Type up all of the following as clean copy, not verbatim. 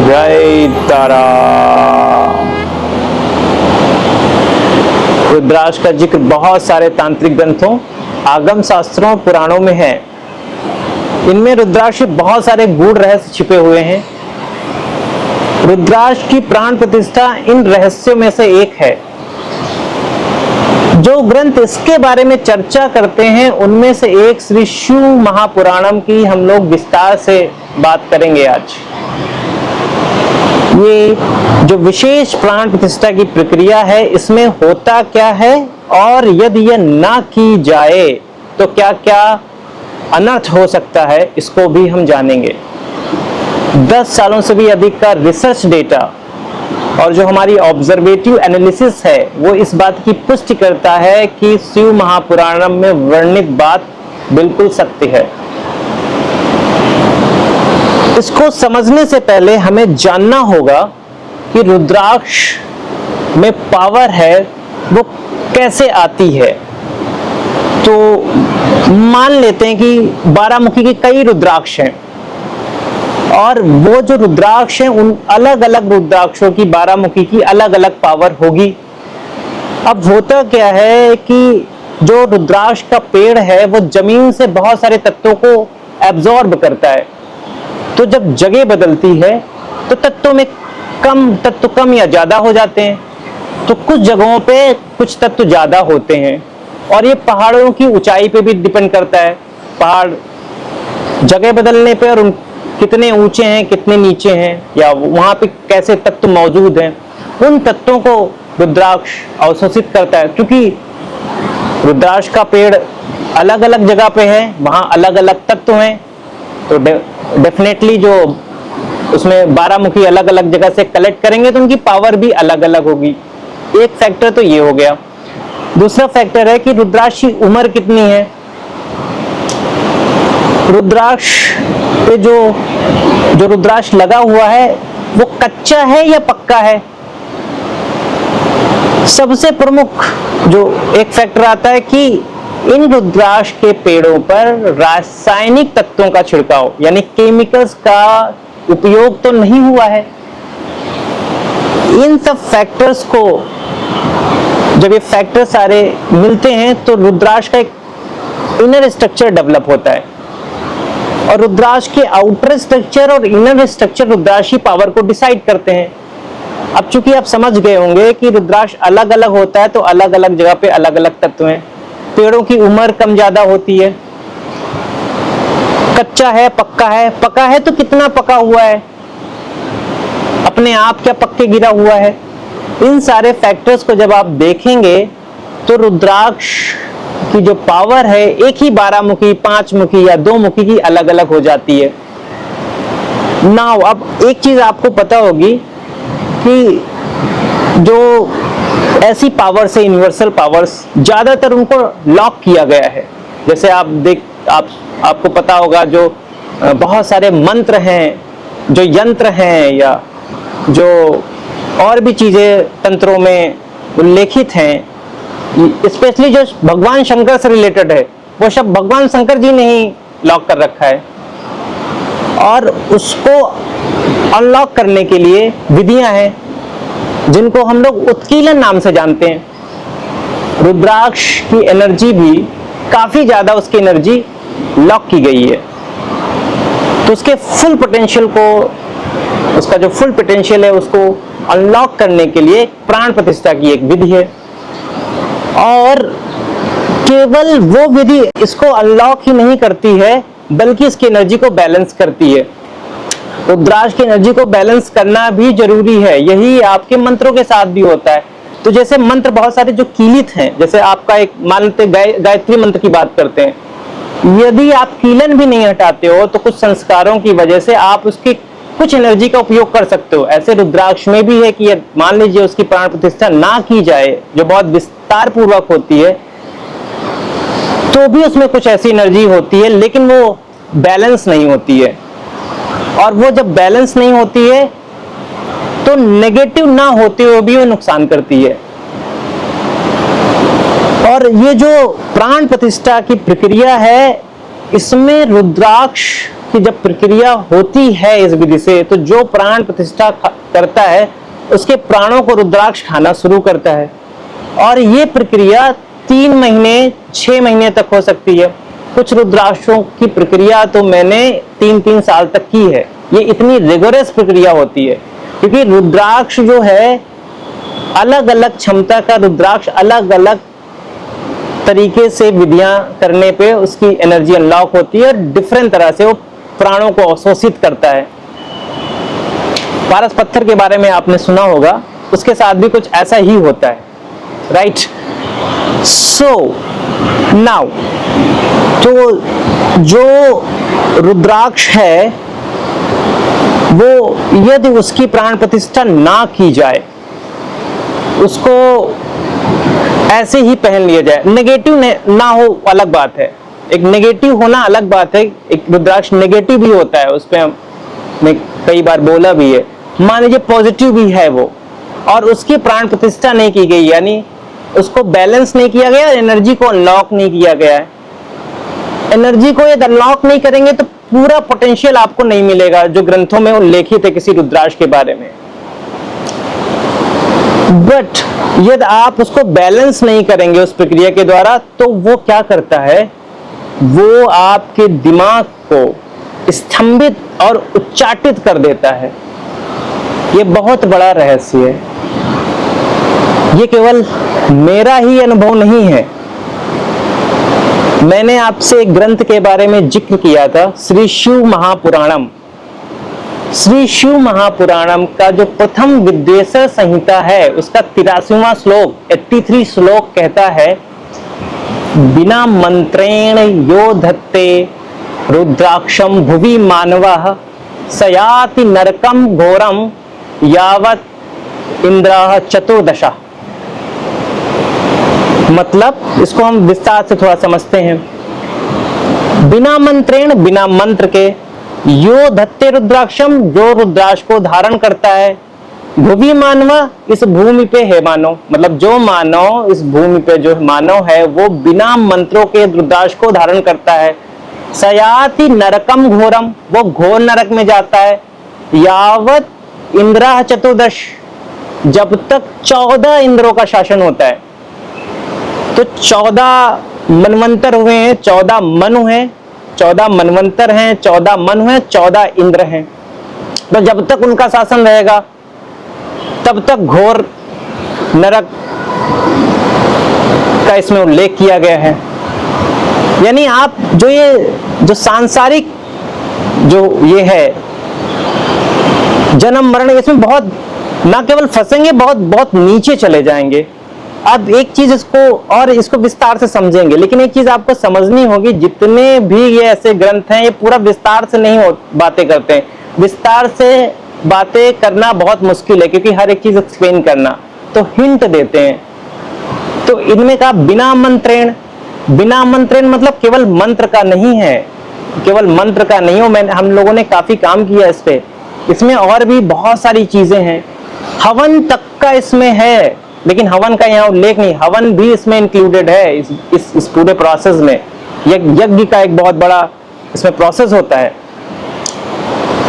जय तारा। रुद्राक्ष का जिक्र बहुत सारे तांत्रिक ग्रंथों, आगम शास्त्रों, पुराणों में है। इनमें रुद्राक्ष के बहुत सारे गूढ़ रहस्य छिपे हुए हैं। रुद्राक्ष की प्राण प्रतिष्ठा इन रहस्यों में से एक है। जो ग्रंथ इसके बारे में चर्चा करते हैं उनमें से एक श्री शिव महापुराणम की हम लोग विस्तार से बात करेंगे आज। ये जो विशेष प्राण प्रतिष्ठा की प्रक्रिया है, इसमें होता क्या है और यदि यह ना की जाए तो क्या क्या अनर्थ हो सकता है, इसको भी हम जानेंगे। 10 सालों से भी अधिक का रिसर्च डेटा और जो हमारी ऑब्जर्वेटिव एनालिसिस है वो इस बात की पुष्टि करता है कि शिव महापुराणम में वर्णित बात बिल्कुल सत्य है। इसको समझने से पहले हमें जानना होगा कि रुद्राक्ष में पावर है वो कैसे आती है। तो मान लेते हैं कि 12 मुखी के कई रुद्राक्ष हैं और वो जो रुद्राक्ष हैं उन अलग अलग रुद्राक्षों की 12 मुखी की अलग अलग पावर होगी। अब होता क्या है कि जो रुद्राक्ष का पेड़ है वो जमीन से बहुत सारे तत्वों को एब्जॉर्ब करता है। तो जब जगह बदलती है तो तत्व कम या ज्यादा हो जाते हैं। तो कुछ जगहों पे कुछ तत्व ज्यादा होते हैं और ये पहाड़ों की ऊंचाई पे भी डिपेंड करता है। पहाड़ जगह बदलने पे और कितने ऊंचे हैं कितने नीचे हैं या वहां पे कैसे तत्व मौजूद हैं, उन तत्वों को रुद्राक्ष अवशोषित करता है। क्योंकि रुद्राक्ष का पेड़ अलग अलग जगह पे है, वहां अलग अलग तत्व हैं, तो डेफिनेटली जो उसमें 12 मुखी अलग अलग जगह से कलेक्ट करेंगे तो उनकी पावर भी अलग अलग होगी। एक फैक्टर तो ये हो गया। दूसरा फैक्टर है कि रुद्राक्ष की उम्र कितनी है। रुद्राक्ष पे जो रुद्राक्ष लगा हुआ है वो कच्चा है या पक्का है। सबसे प्रमुख जो एक फैक्टर आता है कि इन रुद्राक्ष के पेड़ों पर रासायनिक तत्वों का छिड़काव यानी केमिकल्स का उपयोग तो नहीं हुआ है। इन सब फैक्टर्स को जब ये फैक्टर सारे मिलते हैं तो रुद्राक्ष का एक इनर स्ट्रक्चर डेवलप होता है और रुद्राक्ष के आउटर स्ट्रक्चर और इनर स्ट्रक्चर रुद्राक्ष की पावर को डिसाइड करते हैं। अब चूंकि आप समझ गए होंगे कि रुद्राक्ष अलग अलग होता है तो अलग अलग जगह पे अलग अलग तत्व हैं। पेड़ों की उम्र कम ज्यादा होती है। कच्चा है पक्का है तो कितना पका हुआ है, अपने आप क्या पक्के गिरा हुआ है। इन सारे फैक्टर्स को जब आप देखेंगे तो रुद्राक्ष की जो पावर है एक ही 12 मुखी 5 मुखी या 2 मुखी की अलग अलग हो जाती है। नाउ अब एक चीज आपको पता होगी कि जो ऐसी पावर से यूनिवर्सल पावर्स ज्यादातर उनको लॉक किया गया है। जैसे आपको पता होगा जो बहुत सारे मंत्र हैं, जो यंत्र हैं या जो और भी चीजें तंत्रों में उल्लेखित हैं, स्पेशली जो भगवान शंकर से रिलेटेड है, वो सब भगवान शंकर जी ने ही लॉक कर रखा है। और उसको अनलॉक करने के लिए विधियां हैं जिनको हम लोग उत्कीलन नाम से जानते हैं। रुद्राक्ष की एनर्जी भी काफी ज्यादा उसकी एनर्जी लॉक की गई है। तो उसके फुल पोटेंशियल को, उसका जो फुल पोटेंशियल है उसको अनलॉक करने के लिए प्राण प्रतिष्ठा की एक विधि है। और केवल वो विधि इसको अनलॉक ही नहीं करती है बल्कि इसकी एनर्जी को बैलेंस करती है। रुद्राक्ष की एनर्जी को बैलेंस करना भी जरूरी है। यही आपके मंत्रों के साथ भी होता है। तो जैसे मंत्र बहुत सारे जो कीलित हैं, जैसे आपका एक मान लेते गायत्री मंत्र की बात करते हैं, यदि आप कीलन भी नहीं हटाते हो तो कुछ संस्कारों की वजह से आप उसकी कुछ एनर्जी का उपयोग कर सकते हो। ऐसे रुद्राक्ष में भी है कि मान लीजिए उसकी प्राण प्रतिष्ठा ना की जाए जो बहुत विस्तार पूर्वक होती है, तो भी उसमें कुछ ऐसी एनर्जी होती है लेकिन वो बैलेंस नहीं होती है। और वो जब बैलेंस नहीं होती है तो नेगेटिव ना होते हुए भी वो नुकसान करती है। और ये जो प्राण प्रतिष्ठा की प्रक्रिया है, इसमें रुद्राक्ष की जब प्रक्रिया होती है इस विधि से, तो जो प्राण प्रतिष्ठा करता है उसके प्राणों को रुद्राक्ष खाना शुरू करता है। और ये प्रक्रिया 3 महीने 6 महीने तक हो सकती है। कुछ रुद्राक्षों की प्रक्रिया तो मैंने 3-3 साल तक की है। ये इतनी रिगोरस प्रक्रिया होती है, क्योंकि रुद्राक्ष जो है अलग अलग क्षमता का रुद्राक्ष अलग अलग तरीके से विधियां करने पे उसकी एनर्जी अनलॉक होती है और डिफरेंट तरह से वो प्राणों को अवशोषित करता है। पारस पत्थर के बारे में आपने सुना होगा, उसके साथ भी कुछ ऐसा ही होता है, राइट? सो नाउ तो जो रुद्राक्ष है वो यदि उसकी प्राण प्रतिष्ठा ना की जाए, उसको ऐसे ही पहन लिया जाए, नेगेटिव ना हो अलग बात है। एक नेगेटिव होना अलग बात है, एक रुद्राक्ष नेगेटिव भी होता है, उस पर मैं कई बार बोला भी है। मान लीजिए पॉजिटिव भी है वो, और उसकी प्राण प्रतिष्ठा नहीं की गई, यानी उसको बैलेंस नहीं किया गया, एनर्जी को अनलॉक नहीं किया गया है। एनर्जी को यदि अनलॉक नहीं करेंगे तो पूरा पोटेंशियल आपको नहीं मिलेगा जो ग्रंथों में उल्लेखित है किसी रुद्राक्ष के बारे में। बट यदि आप उसको बैलेंस नहीं करेंगे उस प्रक्रिया के द्वारा, तो वो क्या करता है, वो आपके दिमाग को स्तंभित और उच्चाटित कर देता है। ये बहुत बड़ा रहस्य है। ये केवल मेरा ही अनुभव नहीं है। मैंने आपसे एक ग्रंथ के बारे में जिक्र किया था, श्री शिव महापुराणम। श्री शिव महापुराणम का जो प्रथम विद्वेषर संहिता है, उसका 83वां श्लोक 83 श्लोक कहता है, बिना मंत्रेण यो धत्ते रुद्राक्षम भुवि मानवः सयाति नरकम घोरम यावत इंद्रः चतुर्दशा। मतलब इसको हम विस्तार से थोड़ा समझते हैं। बिना मंत्रेण, बिना मंत्र के, यो धत्ते रुद्राक्षम, जो रुद्राक्ष को धारण करता है, भुवि मानव, इस भूमि पे है मानव, मतलब जो मानव इस भूमि पे जो मानव है वो बिना मंत्रों के रुद्राक्ष को धारण करता है। सयाति नरकम घोरम, वो घोर नरक में जाता है। यावत इंद्र चतुर्दश, जब तक 14 इंद्रों का शासन होता है। तो 14 मनवंतर हुए हैं, 14 मनु हैं, 14 मनवंतर हैं, 14 मनु हैं, 14 इंद्र हैं। तो जब तक उनका शासन रहेगा तब तक घोर नरक का इसमें उल्लेख किया गया है। यानी आप जो सांसारिक जो ये है जन्म मरण, इसमें बहुत ना केवल फंसेंगे, बहुत बहुत नीचे चले जाएंगे। अब एक चीज इसको विस्तार से समझेंगे, लेकिन एक चीज आपको समझनी होगी, जितने भी ये ऐसे ग्रंथ हैं ये पूरा विस्तार से नहीं बातें करते हैं। विस्तार से बातें करना बहुत मुश्किल है, क्योंकि हर एक चीज एक्सप्लेन करना, तो हिंट देते हैं। तो इनमें कहा बिना मंत्रेण, बिना मंत्रेण मतलब केवल मंत्र का नहीं है, केवल मंत्र का नहीं हो। हम लोगों ने काफी काम किया इस पे। इसमें और भी बहुत सारी चीजें हैं, हवन तक का इसमें है, लेकिन हवन का यहाँ उल्लेख नहीं। हवन भी इसमें इंक्लूडेड है इस पूरे प्रोसेस में। यज्ञ का एक बहुत बड़ा इसमें प्रोसेस होता है,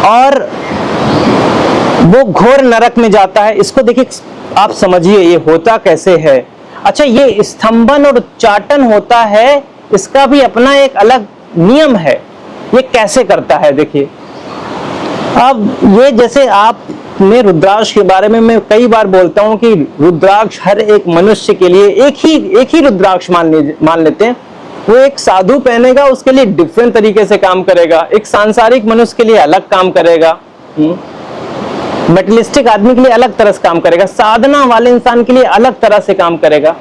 और वो घोर नरक में जाता है। इसको देखिए, आप समझिए ये होता कैसे है। अच्छा, ये स्तंभन और उच्चाटन होता है, इसका भी अपना एक अलग नियम है। ये कैसे करता है देखिए। अब ये जैसे आपने रुद्राक्ष के बारे में मैं कई बार बोलता हूं कि रुद्राक्ष हर एक मनुष्य के लिए एक ही रुद्राक्ष मान लेते हैं। वो एक साधु पहनेगा, उसके लिए डिफरेंट तरीके से काम करेगा। एक सांसारिक मनुष्य के लिए अलग काम करेगा, मेटलिस्टिक आदमी के लिए अलग तरह से काम करेगा, साधना वाले इंसान के लिए अलग तरह से काम करेगा।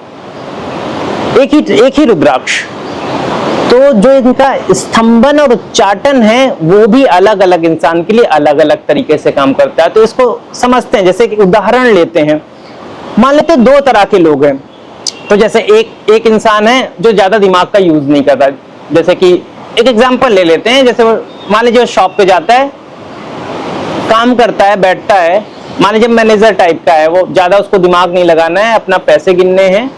एक ही रुद्राक्ष। तो जो इनका स्तंभन और उच्चाटन है वो भी अलग अलग इंसान के लिए अलग अलग तरीके से काम करता है। तो इसको समझते हैं। जैसे कि उदाहरण लेते हैं, मान लेते हैं 2 तरह के लोग हैं। तो जैसे एक इंसान है जो ज्यादा दिमाग का यूज नहीं करता। जैसे कि एक एग्जांपल ले लेते हैं, जैसे मान लीजिए शॉप पे जाता है, काम करता है, बैठता है, मान लीजिए मैनेजर टाइप का है, वो ज्यादा उसको दिमाग नहीं लगाना है, अपना पैसे गिनने हैं,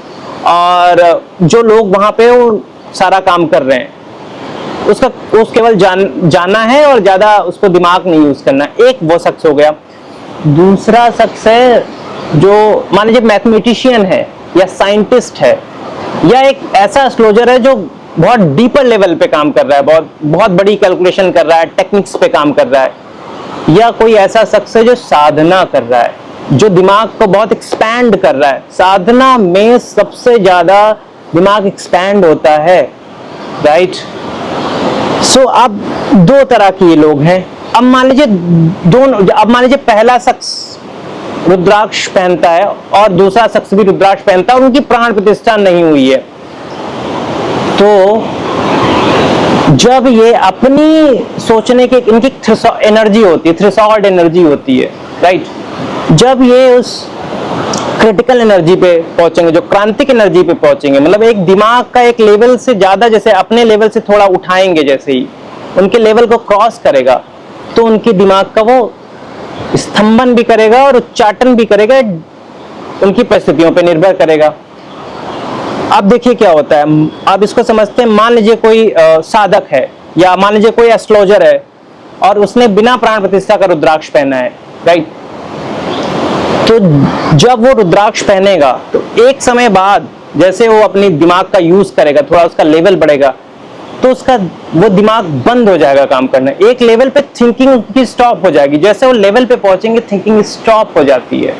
और जो लोग वहां पे वो सारा काम कर रहे हैं, उसको केवल जानना है और ज्यादा उसको दिमाग नहीं यूज करना। एक वो शख्स हो गया। दूसरा शख्स है जो मान लीजिए मैथमेटिशियन है या साइंटिस्ट है या एक ऐसा एस्ट्रोलॉजर है जो बहुत डीपर लेवल पे काम कर रहा है, बहुत बड़ी कैलकुलेशन कर रहा है, टेक्निक्स पे काम कर रहा है, या कोई ऐसा शख्स है जो साधना कर रहा है, जो दिमाग को बहुत एक्सपैंड कर रहा है। साधना में सबसे ज्यादा दिमाग एक्सपैंड होता है, राइट। सो अब दो तरह के लोग हैं। अब मान लीजिए पहला शख्स रुद्राक्ष पहनता है और दूसरा शख्स भी रुद्राक्ष पहनता है और उनकी प्राण प्रतिष्ठा नहीं हुई है। तो जब ये अपनी सोचने की इनकी एनर्जी होती है, थ्रेशोल्ड एनर्जी होती है, राइट। जब ये उस क्रिटिकल एनर्जी पे पहुंचेंगे, जो क्रांतिक एनर्जी पे पहुंचेंगे, मतलब एक दिमाग का एक लेवल से ज्यादा, जैसे अपने लेवल से थोड़ा उठाएंगे, जैसे ही उनके लेवल को क्रॉस करेगा तो उनके दिमाग का वो स्तंभन भी करेगा और उच्चाटन भी करेगा, उनकी परिस्थितियों पे निर्भर करेगा। अब देखिए क्या होता है, आप इसको समझते हैं। मान लीजिए कोई साधक है या मान लीजिए कोई एस्ट्रोलॉजर है और उसने बिना प्राण प्रतिष्ठा का रुद्राक्ष पहना है, राइट। तो जब वो रुद्राक्ष पहनेगा तो एक समय बाद जैसे वो अपनी दिमाग का यूज करेगा, थोड़ा उसका लेवल बढ़ेगा, तो उसका वो दिमाग बंद हो जाएगा काम करना। एक लेवल पे थिंकिंग की स्टॉप हो जाएगी। जैसे वो लेवल पे पहुंचेंगे थिंकिंग स्टॉप हो जाती है।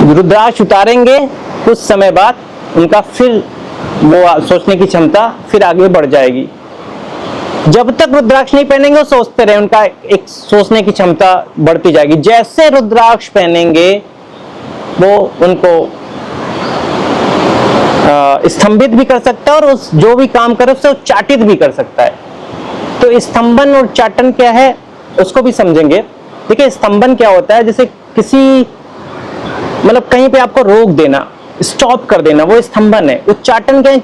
रुद्राक्ष उतारेंगे कुछ समय बाद उनका फिर वो सोचने की क्षमता फिर आगे बढ़ जाएगी। जब तक रुद्राक्ष नहीं पहनेंगे वो सोचते रहे, उनका एक सोचने की क्षमता बढ़ती जाएगी। जैसे रुद्राक्ष पहनेंगे वो उनको स्तंभित भी कर सकता है और उस जो भी काम करे उससे उच्चाटित भी कर सकता है। तो स्तंभन और उच्चाटन क्या है उसको भी समझेंगे। देखिए स्तंभन क्या होता है, जैसे किसी मतलब कहीं पे आपको रोक देना, स्टॉप कर देना, वो स्तंभन है। उच्चाटन क्या है,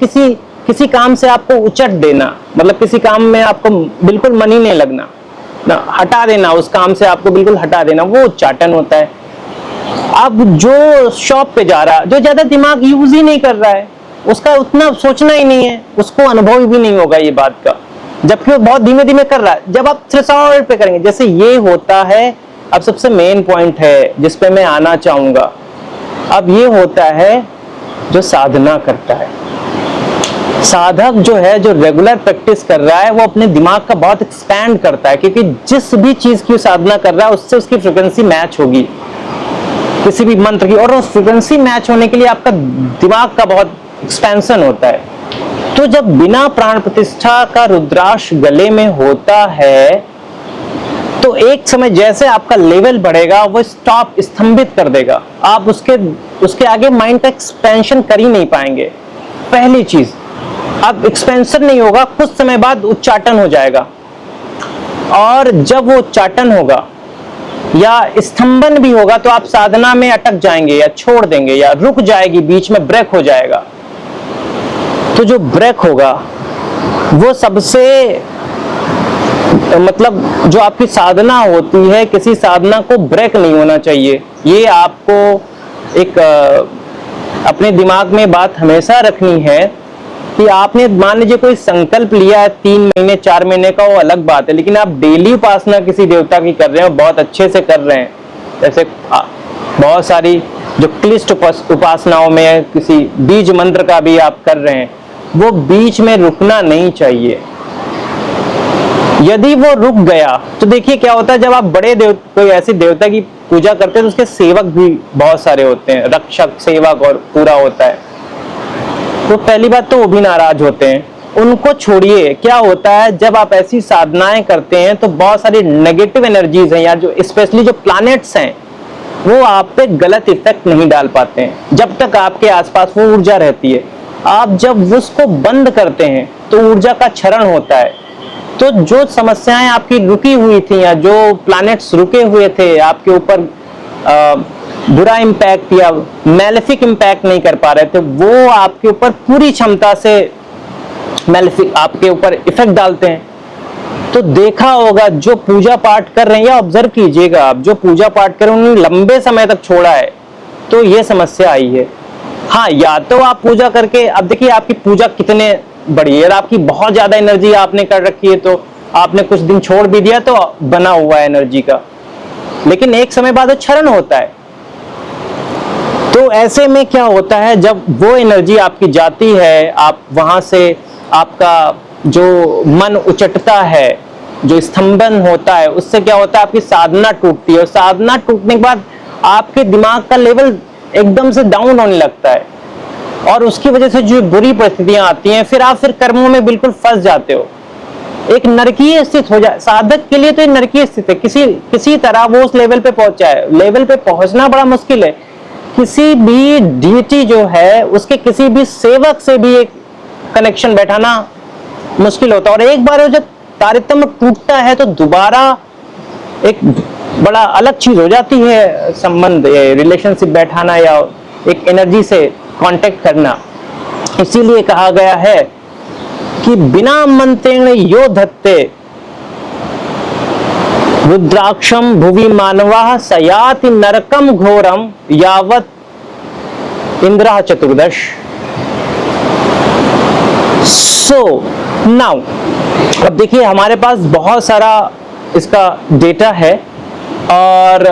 किसी काम से आपको उचट देना, मतलब किसी काम में आपको बिल्कुल मन ही नहीं लगना ना, हटा देना, उस काम से आपको बिल्कुल हटा देना, वो उच्चाटन होता है। अब जो शॉप पे जा रहा, जो ज्यादा दिमाग यूज ही नहीं कर रहा है, उसका उतना सोचना ही नहीं है, उसको अनुभव भी नहीं होगा ये बात का, जबकि वो बहुत धीमे धीमे कर रहा है। जब आप थ्रेशोल्ड पे करेंगे, जैसे ये होता है, अब सबसे मेन पॉइंट है जिसपे मैं आना चाहूंगा। अब ये होता है जो साधना करता है। साधक जो है, जो रेगुलर प्रैक्टिस कर रहा है, वो अपने दिमाग का बहुत एक्सपैंड करता है, क्योंकि जिस भी चीज की साधना कर रहा है उससे उसकी फ्रीक्वेंसी मैच होगी, किसी भी मंत्र की, और उस फ्रीक्वेंसी मैच होने के लिए आपका दिमाग का बहुत एक्सपेंशन होता है। तो जब बिना प्राण प्रतिष्ठा का रुद्राक्ष गले में होता है तो एक समय जैसे आपका लेवल बढ़ेगा वो स्तंभित कर देगा। आप उसके आगे माइंड का एक्सपेंशन कर ही नहीं पाएंगे। पहली चीज, अब एक्सपेंशन नहीं होगा, कुछ समय बाद उच्चाटन हो जाएगा, और जब वो उच्चाटन होगा या स्तंभन भी होगा तो आप साधना में अटक जाएंगे या छोड़ देंगे या रुक जाएगी, बीच में ब्रेक हो जाएगा। तो जो ब्रेक होगा वो सबसे मतलब जो आपकी साधना होती है, किसी साधना को ब्रेक नहीं होना चाहिए। ये आपको एक अपने दिमाग में बात हमेशा रखनी है कि आपने मान लीजिए कोई संकल्प लिया है 3 महीने 4 महीने का, वो अलग बात है, लेकिन आप डेली उपासना किसी देवता की कर रहे हैं, बहुत अच्छे से कर रहे हैं, जैसे बहुत सारी जो क्लिष्ट उपासनाओं में किसी बीज मंत्र का भी आप कर रहे हैं, वो बीच में रुकना नहीं चाहिए। यदि वो रुक गया तो देखिए क्या होता है, जब आप बड़े कोई ऐसी देवता की पूजा करते हैं तो उसके सेवक भी बहुत सारे होते हैं, रक्षक सेवक और पूरा होता है। तो पहली बात तो वो भी नाराज होते हैं, उनको छोड़िए। क्या होता है जब आप ऐसी साधनाएं करते हैं तो बहुत सारी नेगेटिव एनर्जीज हैं, या जो स्पेशली जो प्लैनेट्स हैं वो आप पे गलत इफेक्ट नहीं डाल पाते हैं जब तक आपके आसपास वो ऊर्जा रहती है। आप जब उसको बंद करते हैं तो ऊर्जा का क्षरण होता है। तो जो समस्याएं आपकी रुकी हुई थी या जो प्लैनेट्स रुके हुए थे आपके ऊपर बुरा इम्पैक्ट या मैलेफिक इम्पैक्ट नहीं कर पा रहे थे, वो आपके ऊपर पूरी क्षमता से मैलेफिक आपके ऊपर इफेक्ट डालते हैं। तो देखा होगा जो पूजा पाठ कर रहे हैं, या ऑब्जर्व कीजिएगा आप, जो पूजा पाठ कर रहे हैं उन्होंने लंबे समय तक छोड़ा है तो ये समस्या आई है। हाँ, या तो आप पूजा करके, अब देखिए आपकी पूजा कितने बढ़ी है। आपकी बहुत ज्यादा एनर्जी आपने कर रखी है तो आपने कुछ दिन छोड़ भी दिया तो बना हुआ है एनर्जी का, लेकिन एक समय बाद वो क्षरण होता है। तो ऐसे में क्या होता है, जब वो एनर्जी आपकी जाती है, आप वहां से आपका जो मन उचटता है, जो स्तंभन होता है, उससे क्या होता है, आपकी साधना टूटती है और साधना टूटने के बाद आपके दिमाग का लेवल एकदम से डाउन होने लगता है और उसकी वजह से जो बुरी परिस्थितियां आती हैं, फिर आप कर्मों में बिल्कुल फंस जाते हो। एक नरकीय स्थिति हो जाए साधक के लिए, तो एक नरकीय स्थिति है। किसी तरह वो उस लेवल पे पहुंचा है। लेवल पे पहुंचना बड़ा मुश्किल है। किसी भी डीटी जो है उसके किसी भी सेवक से भी एक कनेक्शन बैठाना मुश्किल होता है, और एक बार जब तारतम्य टूटता है तो दोबारा एक बड़ा अलग चीज हो जाती है, संबंध, रिलेशनशिप बैठाना या एक एनर्जी से कांटेक्ट करना। इसीलिए कहा गया है कि बिना मंत्रेण यो धत्ते रुद्राक्षम भुवि मानवाः सयाति नरकम घोरम यावत इंद्रः चतुर्दश। सो नाउ अब देखिए, हमारे पास बहुत सारा इसका डेटा है और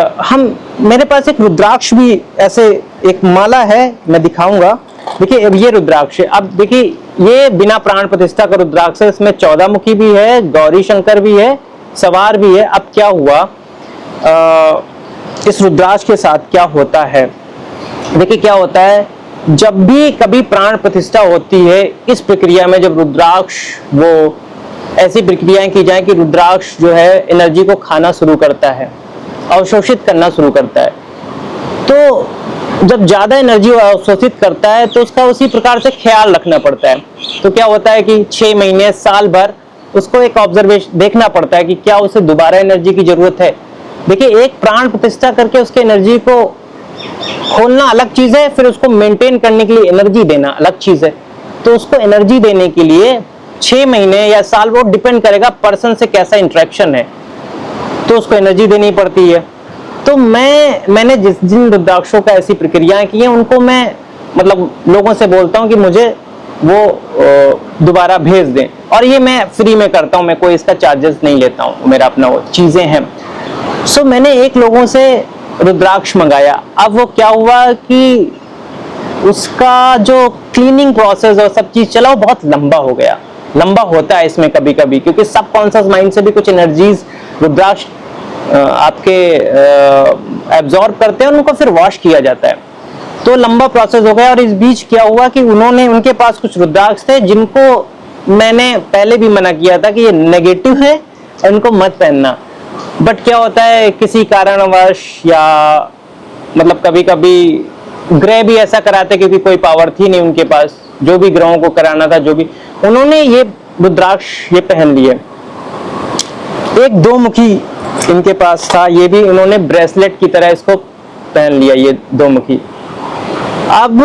मेरे पास एक रुद्राक्ष भी ऐसे एक माला है, मैं दिखाऊंगा। देखिए अब ये रुद्राक्ष है। अब देखिए ये बिना प्राण प्रतिष्ठा का रुद्राक्ष है। इसमें 14 मुखी भी है, गौरी शंकर भी है, सवार भी है। अब क्या हुआ, इस रुद्राक्ष के साथ क्या होता है, देखिए क्या होता है, जब भी कभी प्राण प्रतिष्ठा होती है, इस प्रक्रिया में जब रुद्राक्ष, वो ऐसी प्रक्रियाएं की जाए कि रुद्राक्ष जो है एनर्जी को खाना शुरू करता है, अवशोषित करना शुरू करता है। तो जब ज्यादा एनर्जी अवशोषित करता है तो उसका उसी प्रकार से ख्याल रखना पड़ता है। तो क्या होता है कि 6 महीने, साल भर उसको एक ऑब्जर्वेशन देखना पड़ता है कि क्या उसे दोबारा एनर्जी की जरूरत है। देखिए एक प्राण प्रतिष्ठा करके उसके एनर्जी को खोलना अलग चीज है, फिर उसको मेंटेन करने के लिए एनर्जी देना अलग चीज है। तो उसको एनर्जी देने के लिए 6 महीने या साल, वो डिपेंड करेगा पर्सन से कैसा इंटरेक्शन है, तो उसको एनर्जी देनी पड़ती है। तो मैंने जिन रुद्राक्षों का ऐसी प्रक्रियाएं की हैं, उनको मैं मतलब लोगों से बोलता हूं कि मुझे वो दोबारा भेज दें, और ये मैं फ्री में करता हूं, मैं कोई इसका चार्जेस नहीं लेता हूं, मेरा अपना वो चीजें हैं। सो मैंने एक लोगों से रुद्राक्ष मंगाया। अब वो क्या हुआ कि उसका जो क्लीनिंग प्रोसेस और सब चीज चला, वो बहुत लंबा हो गया। लंबा होता है इसमें कभी कभी, क्योंकि सब कॉन्शियस माइंड से भी कुछ एनर्जीज रुद्राक्ष आपके एब्जॉर्ब करते हैं, उनको फिर वॉश किया जाता है। तो लंबा प्रोसेस हो गया। और इस बीच क्या हुआ कि उनके पास कुछ रुद्राक्ष थे जिनको मैंने पहले भी मना किया था कि ये नेगेटिव है और इनको मत पहनना। बट क्या होता है, किसी कारणवश या मतलब कभी कभी ग्रह भी ऐसा कराते, क्योंकि कोई पावर थी नहीं उनके पास, जो भी ग्रहों को कराना था, जो भी, उन्होंने ये रुद्राक्ष ये पहन लिए। एक 2 मुखी इनके पास था, ये भी उन्होंने ब्रेसलेट की तरह इसको पहन लिया, ये 2 मुखी। अब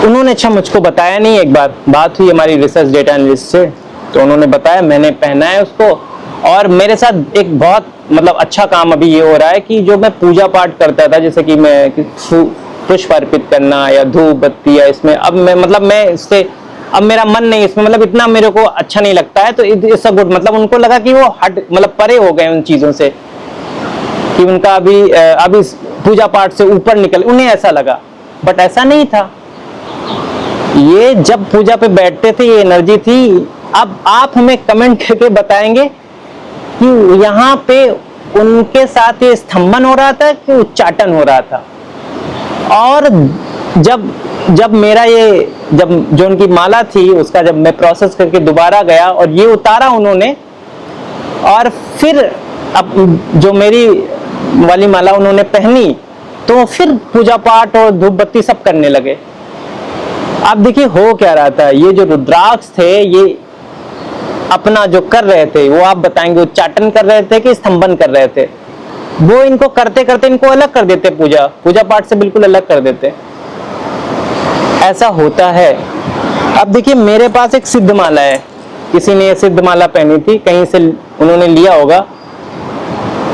उन्होंने अच्छा मुझको बताया नहीं, एक बार बात हुई हमारी रिसर्च डेटा एनालिस्ट से, तो उन्होंने बताया, मैंने पहना है उसको। और मेरे साथ एक बहुत मतलब अच्छा काम अभी ये हो रहा है कि जो मैं पूजा पाठ करता था, जैसे कि मैं पुष्प अर्पित करना या धूप बत्ती, या इसमें अब मैं इससे अब मेरा मन नहीं इसमें, मतलब इतना मेरे को अच्छा नहीं लगता है। तो इट्स अ गुड, मतलब उनको लगा कि वो परे हो गए उन चीजों से, कि उनका अभी पूजा पाठ से ऊपर निकल, उन्हें ऐसा लगा। बट ऐसा नहीं था। ये जब पूजा पे बैठते थे, ये एनर्जी थी। अब आप हमें कमेंट करके बताएंगे कि यहाँ पे उनके साथ ये स्तंभन हो रहा था कि उच्चाटन हो रहा था। और जब मेरा जब जो उनकी माला थी उसका जब मैं प्रोसेस करके दोबारा गया और ये उतारा उन्होंने, और फिर अब जो मेरी वाली माला उन्होंने पहनी, तो फिर पूजा पाठ और धूप बत्ती सब करने लगे। अब देखिए हो क्या रहा था, ये जो रुद्राक्ष थे ये अपना जो कर रहे थे, वो आप बताएंगे उच्चाटन कर रहे थे कि स्तंभन कर रहे थे। वो इनको करते करते इनको अलग कर देते, पूजा पाठ से बिल्कुल अलग कर देते। ऐसा होता है। अब देखिए मेरे पास एक सिद्ध माला है, किसी ने सिद्ध माला पहनी थी, कहीं से उन्होंने लिया होगा,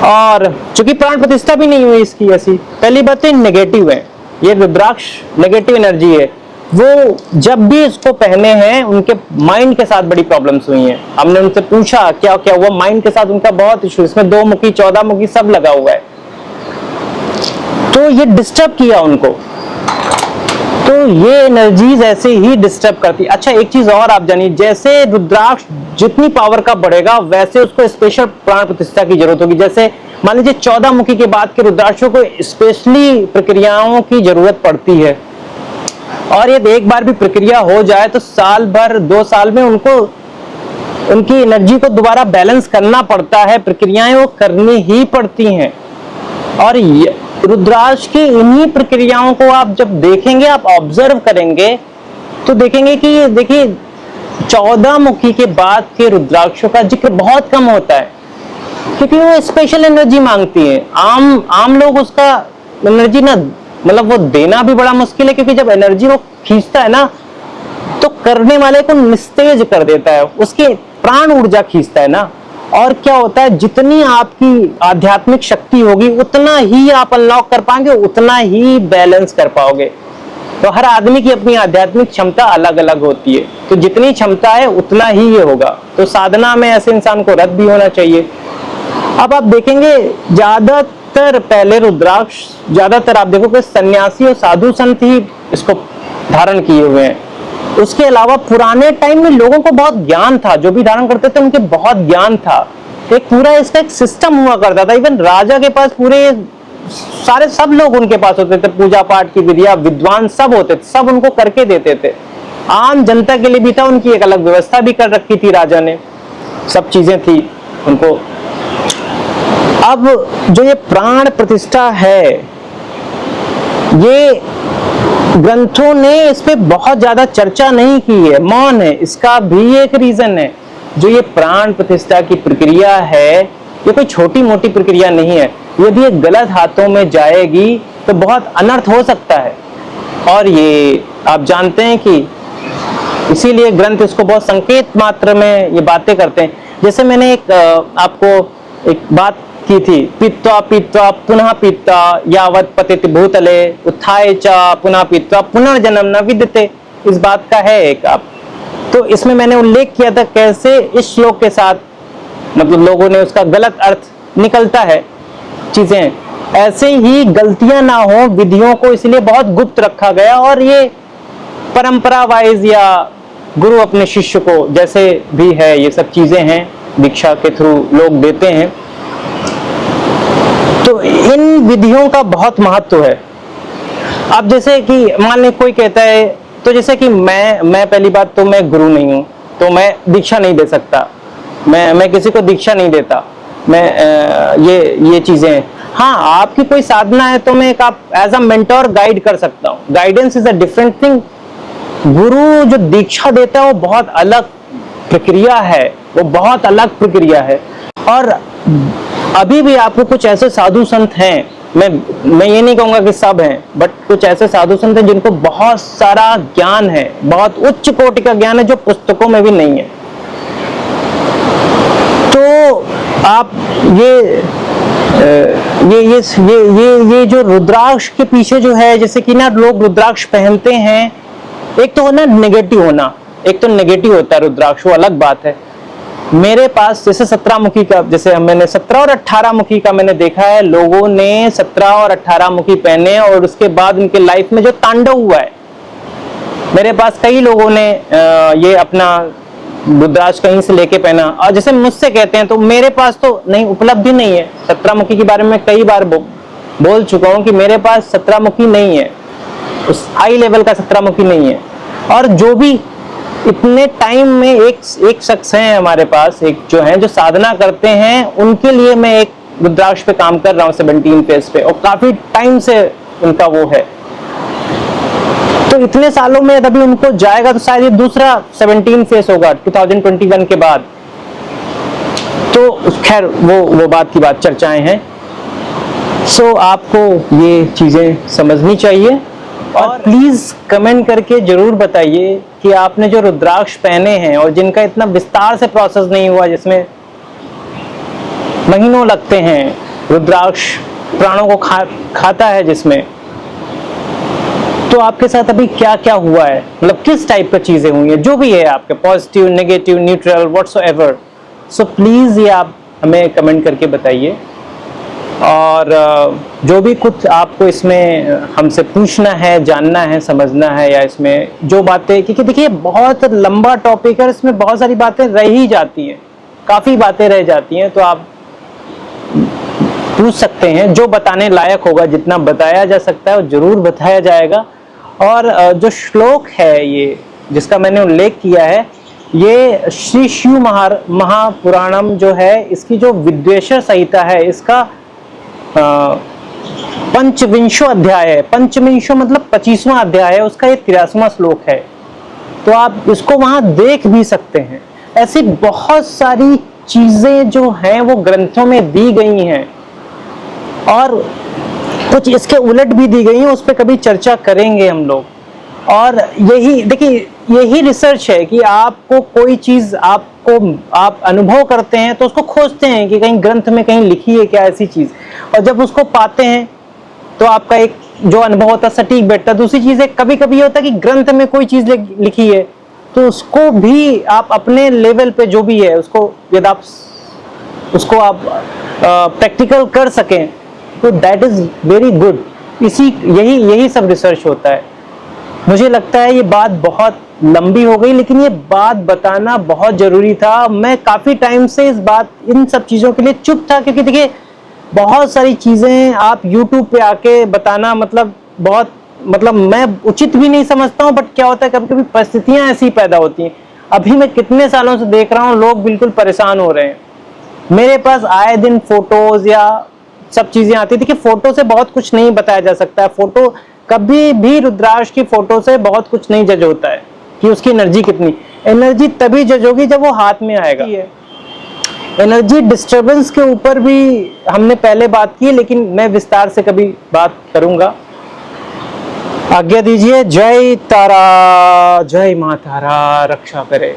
और चूंकि प्राण प्रतिष्ठा भी नहीं हुई इसकी ऐसी। पहली बात तो नेगेटिव है, ये रुद्राक्ष नेगेटिव एनर्जी है। वो जब भी इसको पहने हैं उनके माइंड के साथ बड़ी प्रॉब्लम्स हुई हैं। हमने उनसे पूछा क्या क्या हुआ, माइंड के साथ उनका बहुत इशू, इसमें 2 मुखी 14 मुखी सब लगा हुआ है, तो ये डिस्टर्ब किया उनको। तो ये एनर्जीज ऐसे ही डिस्टर्ब करती। अच्छा एक चीज और आप जानिए, जैसे रुद्राक्ष जितनी पावर का बढ़ेगा वैसे उसको स्पेशल प्राण प्रतिष्ठा की जरूरत होगी। जैसे मान लीजिए 14 मुखी के बाद के रुद्राक्षों को स्पेशली प्रक्रियाओं की जरूरत पड़ती है, और ये एक बार भी प्रक्रिया हो जाए तो साल भर 2 साल में उनको उनकी एनर्जी को दोबारा बैलेंस करना पड़ता है, प्रक्रियाएं वो करनी ही पड़ती हैं। और रुद्राक्ष की इन्हीं प्रक्रियाओं को आप जब देखेंगे, आप ऑब्जर्व करेंगे तो देखेंगे कि देखिए 14 मुखी के बाद के रुद्राक्षों का जिक्र बहुत कम होता है, क्योंकि वो स्पेशल एनर्जी मांगती है। आम लोग उसका एनर्जी ना, मतलब वो देना भी बड़ा मुश्किल है, क्योंकि जब एनर्जी वो खींचता है ना तो करने वाले को निस्तेज कर देता है, उसकी प्राण ऊर्जा खींचता है ना। और क्या होता है, जितनी आपकी आध्यात्मिक शक्ति होगी उतना ही आप अनलॉक कर पाएंगे, उतना ही बैलेंस कर पाओगे। तो हर आदमी की अपनी आध्यात्मिक क्षमता अलग अलग होती है, तो जितनी क्षमता है उतना ही ये होगा। तो साधना में ऐसे इंसान को रत भी होना चाहिए। अब आप देखेंगे ज्यादातर पहले रुद्राक्ष, ज्यादातर आप देखोगे सन्यासी और साधु संत ही इसको धारण किए हुए हैं। उसके अलावा पुराने टाइम में लोगों को बहुत ज्ञान था, जो भी धारण करते थे उनके बहुत ज्ञान था, एक पूरा इसका एक सिस्टम हुआ करता था। इवन राजा के पास पूरे सारे सब लोग उनके पास होते थे, पूजा पाठ की विधियां, विद्वान सब होते थे, सब उनको करके देते थे। आम जनता के लिए भी था, उनकी एक अलग व्यवस्था भी कर रखी थी राजा ने, सब चीजें थी उनको। अब जो ये प्राण प्रतिष्ठा है, ये ग्रंथों ने इस पे बहुत ज्यादा चर्चा नहीं की है, मौन है। इसका भी एक रीजन है, जो ये प्राण प्रतिष्ठा की प्रक्रिया है ये कोई छोटी मोटी प्रक्रिया नहीं है। यदि ये गलत हाथों में जाएगी तो बहुत अनर्थ हो सकता है, और ये आप जानते हैं कि इसीलिए ग्रंथ इसको बहुत संकेत मात्र में ये बातें करते हैं। जैसे मैंने एक आपको एक बात की थी, पीत्वा पीत्वा पुनः पीत्वा यावत् पतित भूतले उत्थाय च पुनः पीत्वा पुनर्जन्म न विद्यते, इस बात का है एक आप। तो इसमें मैंने उल्लेख किया था कैसे इस श्लोक के साथ मतलब लोगों ने उसका गलत अर्थ निकलता है चीजें, ऐसे ही गलतियां ना हो विधियों को इसलिए बहुत गुप्त रखा गया। और ये परंपरा वाइज या गुरु अपने शिष्य को जैसे भी है, ये सब चीजें हैं दीक्षा के थ्रू लोग देते हैं। तो इन विधियों का बहुत महत्व है। अब जैसे कि मान ले कोई कहता है, तो जैसे कि मैं पहली बात तो मैं गुरु नहीं हूं, तो मैं दीक्षा नहीं दे सकता, मैं किसी को दीक्षा नहीं देता, मैं ये चीजें। हाँ, आपकी कोई साधना है तो मैं एक आप एज अ मेंटोर गाइड कर सकता हूँ, guidance is a different thing. गुरु जो दीक्षा देता है वो बहुत अलग प्रक्रिया है, वो बहुत अलग प्रक्रिया है। और अभी भी आपको कुछ ऐसे साधु संत हैं, मैं ये नहीं कहूंगा कि सब हैं, बट कुछ ऐसे साधु संत हैं जिनको बहुत सारा ज्ञान है, बहुत उच्च कोटि का ज्ञान है जो पुस्तकों में भी नहीं है। तो आप ये जो रुद्राक्ष के पीछे जो है, जैसे कि ना लोग रुद्राक्ष पहनते हैं, एक तो होना नेगेटिव होना, एक तो नेगेटिव होता है रुद्राक्ष, वो अलग बात है। मेरे पास जैसे 17 मुखी का, जैसे मैंने 17 और 18 मुखी का मैंने देखा है, लोगों ने 17 और 18 मुखी पहने और उसके बाद उनके लाइफ में जो तांडव हुआ है। मेरे पास कई लोगों ने ये अपना रुद्राक्ष कहीं से लेके पहना, और जैसे मुझसे कहते हैं, तो मेरे पास तो नहीं, उपलब्धि नहीं है। 17 मुखी के बारे में कई बार बोल चुका हूं कि मेरे पास 17 मुखी नहीं है, उस हाई लेवल का 17 मुखी नहीं है। और जो भी इतने टाइम में एक शख्स है हमारे पास, एक जो है जो साधना करते हैं, उनके लिए मैं एक रुद्राक्ष पे काम कर रहा हूँ 17 फेज पे, और काफी टाइम से उनका वो है। तो इतने सालों में अभी उनको जाएगा तो शायद ये दूसरा 17 फेज होगा 2021 के बाद। तो खैर वो बात की बात, चर्चाएं हैं। सो आपको ये चीजें समझनी चाहिए। और प्लीज कमेंट करके जरूर बताइए कि आपने जो रुद्राक्ष पहने हैं और जिनका इतना विस्तार से प्रोसेस नहीं हुआ, जिसमें महीनों लगते हैं, रुद्राक्ष प्राणों को खाता है, जिसमें तो आपके साथ अभी क्या क्या हुआ है, मतलब किस टाइप का चीजें हुई हैं, जो भी है आपके positive, negative, neutral, whatsoever, so please ये आप हमें कमेंट करके बताइए। और जो भी कुछ आपको इसमें हमसे पूछना है, जानना है, समझना है, या इसमें जो बातें, क्योंकि देखिए बहुत लंबा टॉपिक है, इसमें बहुत सारी बातें रह ही जाती हैं, काफ़ी बातें रह जाती हैं, तो आप पूछ सकते हैं। जो बताने लायक होगा, जितना बताया जा सकता है वो जरूर बताया जाएगा। और जो श्लोक है ये जिसका मैंने उल्लेख किया है, ये श्री शिव महापुराणम जो है, इसकी जो विद्वेश्वर संहिता है, इसका पंचविंशो अध्याय है। पंचविंशो मतलब 25वां अध्याय है, उसका ये 83वां श्लोक है, तो आप इसको वहां देख भी सकते हैं। ऐसी बहुत सारी चीजें जो हैं वो ग्रंथों में दी गई हैं, और कुछ इसके उलट भी दी गई हैं, उस पर कभी चर्चा करेंगे हम लोग। और यही देखिए, यही रिसर्च है कि आपको कोई चीज आप अनुभव करते हैं तो उसको खोजते हैं कि कहीं ग्रंथ में कहीं लिखी है क्या ऐसी चीज, और जब उसको पाते हैं तो आपका एक जो अनुभव होता है सटीक बैठता है। दूसरी चीज है, कभी कभी होता है कि ग्रंथ में कोई चीज लिखी है तो उसको भी आप अपने लेवल पे जो भी है उसको, यदि आप उसको आप प्रैक्टिकल कर सकें तो दैट इज वेरी गुड। यही सब रिसर्च होता है। मुझे लगता है ये बात बहुत लंबी हो गई, लेकिन ये बात बताना बहुत जरूरी था। मैं काफी टाइम से इन सब चीजों के लिए चुप था, क्योंकि देखिए बहुत सारी चीजें आप YouTube पे आके बताना मतलब मैं उचित भी नहीं समझता हूँ, बट क्या होता है कभी कभी परिस्थितियां ऐसी पैदा होती हैं। अभी मैं कितने सालों से देख रहा हूँ लोग बिल्कुल परेशान हो रहे हैं। मेरे पास आए दिन फोटोज या सब चीजें आती है। देखिए फोटो से बहुत कुछ नहीं बताया जा सकता है। फोटो कभी भी रुद्राक्ष की फोटो से बहुत कुछ नहीं जज होता है कि उसकी एनर्जी कितनी। एनर्जी तभी जज होगी जब वो हाथ में आएगा। एनर्जी डिस्टर्बेंस के ऊपर भी हमने पहले बात की, लेकिन मैं विस्तार से कभी बात करूंगा। आज्ञा दीजिए। जय तारा, जय मां तारा रक्षा करे।